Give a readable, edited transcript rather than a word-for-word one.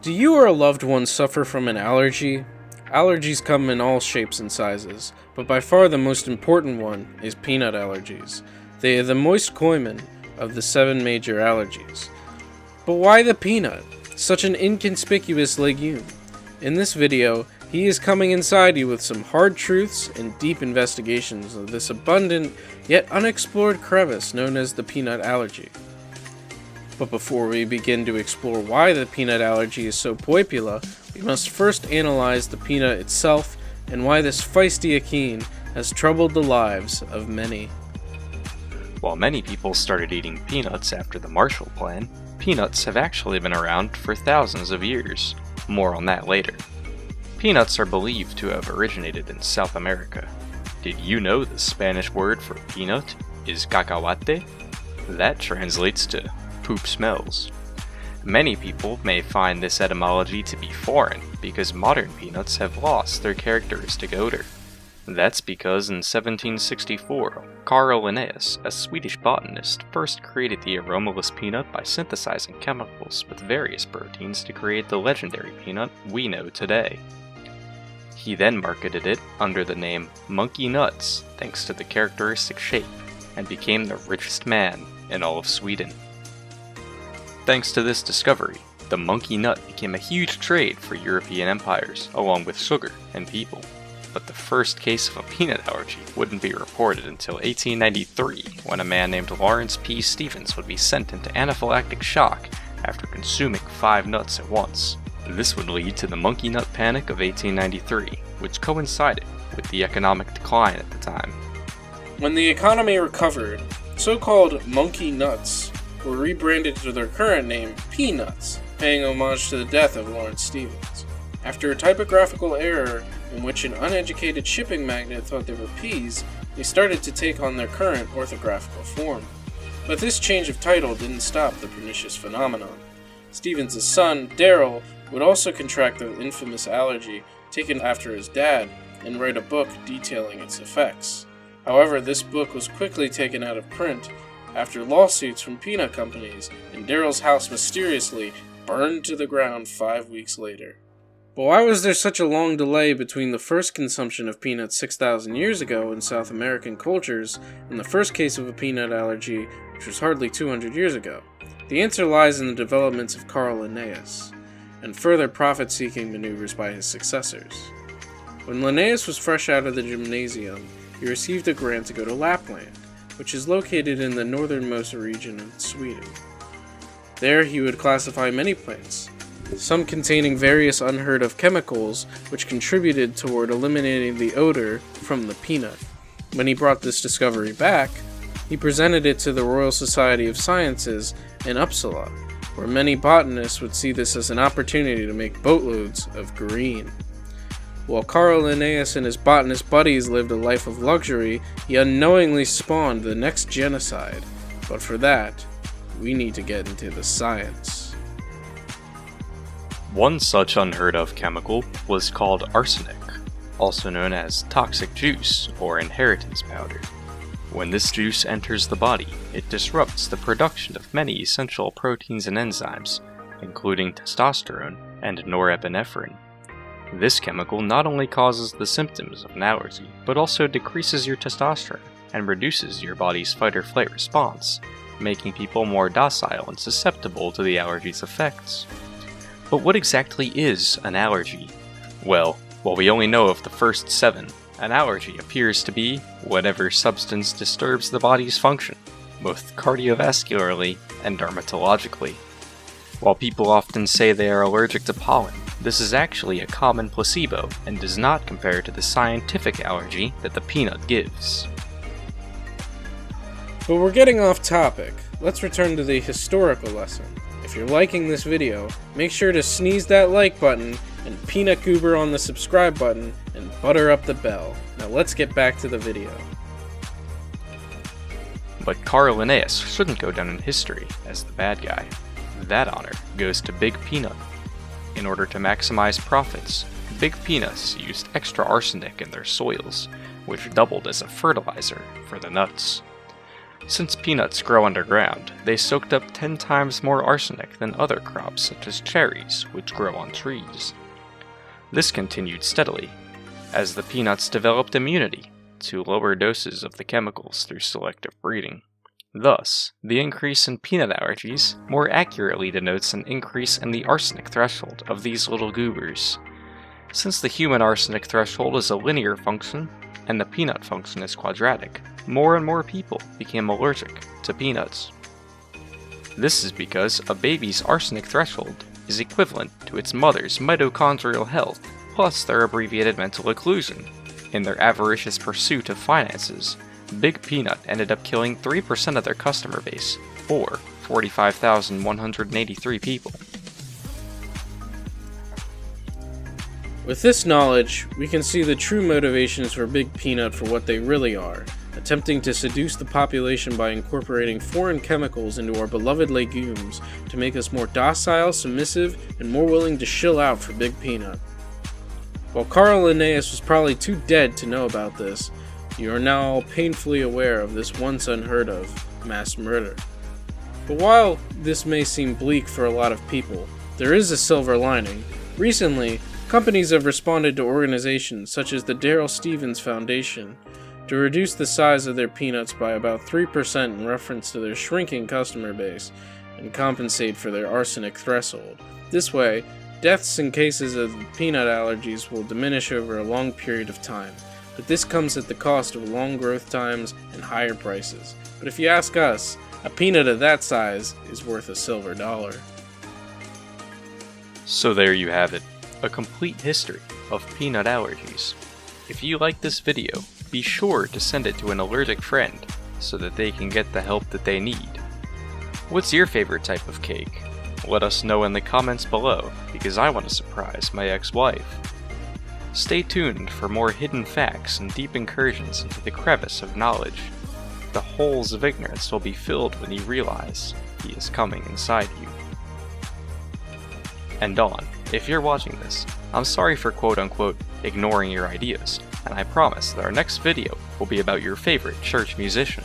Do you or a loved one suffer from an allergy? Allergies come in all shapes and sizes, but by far the most important one is peanut allergies. They are the moist koimen of the 7 major allergies. But why the peanut? Such an inconspicuous legume. In this video, he is coming inside you with some hard truths and deep investigations of this abundant yet unexplored crevice known as the peanut allergy. But before we begin to explore why the peanut allergy is so popular, we must first analyze the peanut itself and why this feisty achene has troubled the lives of many. While many people started eating peanuts after the Marshall Plan, peanuts have actually been around for thousands of years. More on that later. Peanuts are believed to have originated in South America. Did you know the Spanish word for peanut is cacahuate? That translates to poop smells. Many people may find this etymology to be foreign because modern peanuts have lost their characteristic odor. That's because in 1764, Carl Linnaeus, a Swedish botanist, first created the aromaless peanut by synthesizing chemicals with various proteins to create the legendary peanut we know today. He then marketed it under the name monkey nuts thanks to the characteristic shape, and became the richest man in all of Sweden. Thanks to this discovery, the monkey nut became a huge trade for European empires, along with sugar and people. But the first case of a peanut allergy wouldn't be reported until 1893, when a man named Lawrence P. Stevens would be sent into anaphylactic shock after consuming 5 nuts at once. This would lead to the monkey nut panic of 1893, which coincided with the economic decline at the time. When the economy recovered, so-called monkey nuts were rebranded to their current name, peanuts, paying homage to the death of Lawrence Stevens. After a typographical error in which an uneducated shipping magnate thought they were peas, they started to take on their current orthographical form. But this change of title didn't stop the pernicious phenomenon. Stevens' son, Darrell, would also contract the infamous allergy taken after his dad and write a book detailing its effects. However, this book was quickly taken out of print after lawsuits from peanut companies, and Darrell's house mysteriously burned to the ground 5 weeks later. But why was there such a long delay between the first consumption of peanuts 6,000 years ago in South American cultures and the first case of a peanut allergy, which was hardly 200 years ago? The answer lies in the developments of Carl Linnaeus, and further profit-seeking maneuvers by his successors. When Linnaeus was fresh out of the gymnasium, he received a grant to go to Lapland, which is located in the northernmost region of Sweden. There he would classify many plants, some containing various unheard of chemicals which contributed toward eliminating the odor from the peanut. When he brought this discovery back, he presented it to the Royal Society of Sciences in Uppsala, where many botanists would see this as an opportunity to make boatloads of green. While Carl Linnaeus and his botanist buddies lived a life of luxury, he unknowingly spawned the next genocide. But for that, we need to get into the science. One such unheard of chemical was called arsenic, also known as toxic juice or inheritance powder. When this juice enters the body, it disrupts the production of many essential proteins and enzymes, including testosterone and norepinephrine. This chemical not only causes the symptoms of an allergy, but also decreases your testosterone and reduces your body's fight-or-flight response, making people more docile and susceptible to the allergy's effects. But what exactly is an allergy? Well, while we only know of the first 7, an allergy appears to be whatever substance disturbs the body's function, both cardiovascularly and dermatologically. While people often say they are allergic to pollen, this is actually a common placebo and does not compare to the scientific allergy that the peanut gives. But we're getting off topic. Let's return to the historical lesson. If you're liking this video, make sure to sneeze that like button and peanut goober on the subscribe button and butter up the bell. Now let's get back to the video. But Carl Linnaeus shouldn't go down in history as the bad guy. That honor goes to Big Peanut. In order to maximize profits, Big Peanuts used extra arsenic in their soils, which doubled as a fertilizer for the nuts. Since peanuts grow underground, they soaked up 10 times more arsenic than other crops such as cherries, which grow on trees. This continued steadily, as the peanuts developed immunity to lower doses of the chemicals through selective breeding. Thus, the increase in peanut allergies more accurately denotes an increase in the arsenic threshold of these little goobers. Since the human arsenic threshold is a linear function, and the peanut function is quadratic, more and more people became allergic to peanuts. This is because a baby's arsenic threshold is equivalent to its mother's mitochondrial health plus their abbreviated mental occlusion. In their avaricious pursuit of finances, Big Peanut ended up killing 3% of their customer base, or 45,183 people. With this knowledge, we can see the true motivations for Big Peanut for what they really are, attempting to seduce the population by incorporating foreign chemicals into our beloved legumes to make us more docile, submissive, and more willing to shill out for Big Peanut. While Carl Linnaeus was probably too dead to know about this, you are now all painfully aware of this once unheard of mass murder. But while this may seem bleak for a lot of people, there is a silver lining. Recently, companies have responded to organizations such as the Darrell Stevens Foundation to reduce the size of their peanuts by about 3% in reference to their shrinking customer base and compensate for their arsenic threshold. This way, deaths in cases of peanut allergies will diminish over a long period of time, but this comes at the cost of long growth times and higher prices. But if you ask us, a peanut of that size is worth a silver dollar. So there you have it, a complete history of peanut allergies. If you like this video, be sure to send it to an allergic friend so that they can get the help that they need. What's your favorite type of cake? Let us know in the comments below, because I want to surprise my ex-wife. Stay tuned for more hidden facts and deep incursions into the crevice of knowledge. The holes of ignorance will be filled when you realize he is coming inside you. And Dawn, if you're watching this, I'm sorry for quote-unquote ignoring your ideas, and I promise that our next video will be about your favorite church musician.